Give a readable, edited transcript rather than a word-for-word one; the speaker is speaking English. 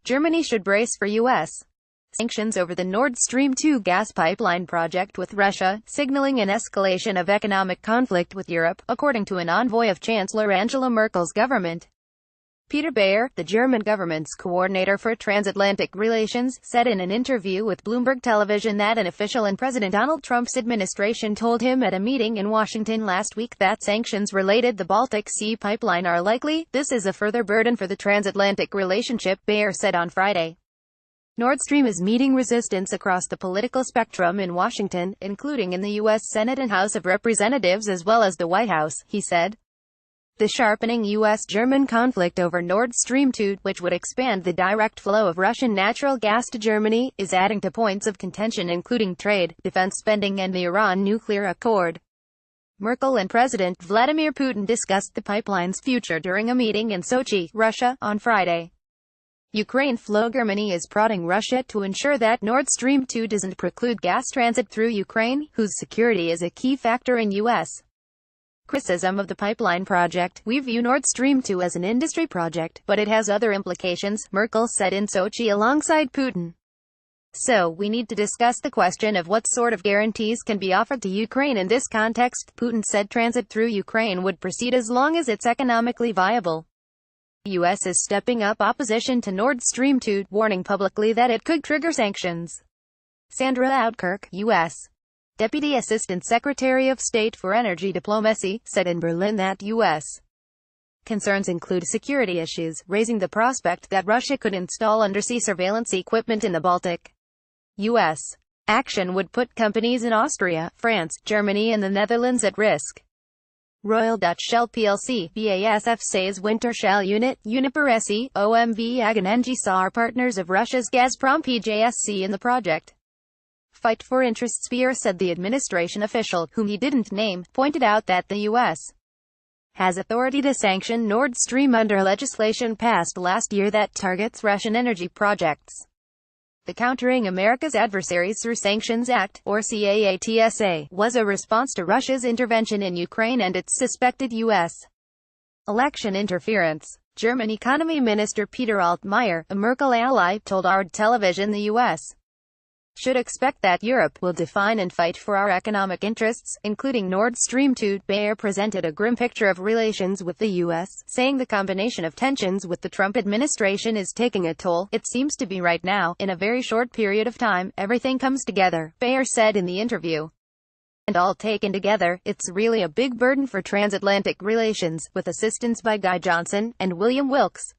Germany should brace for U.S. sanctions over the Nord Stream 2 gas pipeline project with Russia, signaling an escalation of economic conflict with Europe, according to an envoy of Chancellor Angela Merkel's government. Peter Bayer, the German government's coordinator for transatlantic relations, said in an interview with Bloomberg Television that an official in President Donald Trump's administration told him at a meeting in Washington last week that sanctions related to the Baltic Sea pipeline are likely. This is a further burden for the transatlantic relationship, Bayer said on Friday. Nord Stream is meeting resistance across the political spectrum in Washington, including in the U.S. Senate and House of Representatives as well as the White House, he said. The sharpening U.S.-German conflict over Nord Stream 2, which would expand the direct flow of Russian natural gas to Germany, is adding to points of contention including trade, defense spending and the Iran nuclear accord. Merkel and President Vladimir Putin discussed the pipeline's future during a meeting in Sochi, Russia, on Friday. Ukraine flow. Germany is prodding Russia to ensure that Nord Stream 2 doesn't preclude gas transit through Ukraine, whose security is a key factor in U.S. criticism of the pipeline project. We view Nord Stream 2 as an industry project, but it has other implications, Merkel said in Sochi alongside Putin. So, we need to discuss the question of what sort of guarantees can be offered to Ukraine in this context. Putin said transit through Ukraine would proceed as long as it's economically viable. The U.S. is stepping up opposition to Nord Stream 2, warning publicly that it could trigger sanctions. Sandra Outkerk, U.S. Deputy Assistant Secretary of State for Energy Diplomacy, said in Berlin that U.S. concerns include security issues, raising the prospect that Russia could install undersea surveillance equipment in the Baltic. U.S. action would put companies in Austria, France, Germany and the Netherlands at risk. Royal Dutch Shell plc, BASF says Wintershall Unit, Uniper SE, OMV AG and Engisa are partners of Russia's Gazprom PJSC in the project. Fight for interests. Bayer said the administration official, whom he didn't name, pointed out that the U.S. has authority to sanction Nord Stream under legislation passed last year that targets Russian energy projects. The Countering America's Adversaries Through Sanctions Act, or CAATSA, was a response to Russia's intervention in Ukraine and its suspected U.S. election interference. German Economy Minister Peter Altmaier, a Merkel ally, told ARD television the U.S. should expect that Europe will define and fight for our economic interests, including Nord Stream 2. Bayer presented a grim picture of relations with the U.S., saying the combination of tensions with the Trump administration is taking a toll. It seems to be right now, in a very short period of time, everything comes together, Bayer said in the interview. And all taken together, it's really a big burden for transatlantic relations, with assistance by Guy Johnson and William Wilkes.